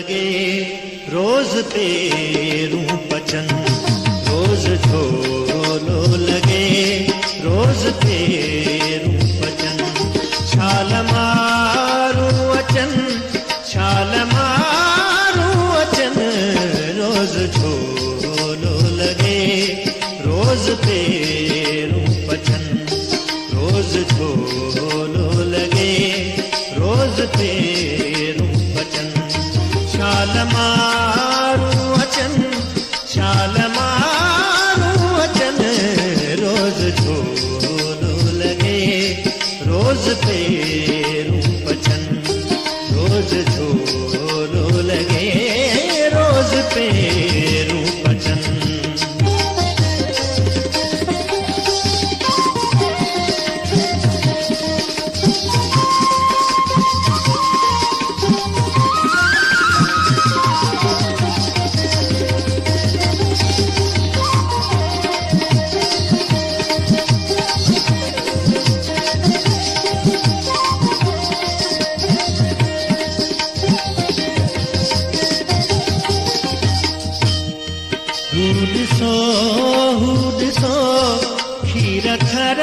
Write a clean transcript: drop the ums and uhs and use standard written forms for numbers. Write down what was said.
लगे रोज पेरूं पचन, रोज झोलो लगे रोज पेरूं पचन। छाल मारूं अचन, छाल मारूं अचन, रोज झोलो लगे रोज पेरूं पचन, रोज झोलो लगे रोज पेरूं पचन। छाल मारूं अचन, छाल मारूं अचन, रोज झोलो लगे रोज पेरूं पचन, रोज झोलो लगे रोज पेरूं पचन। हू ॾिसो खीर थर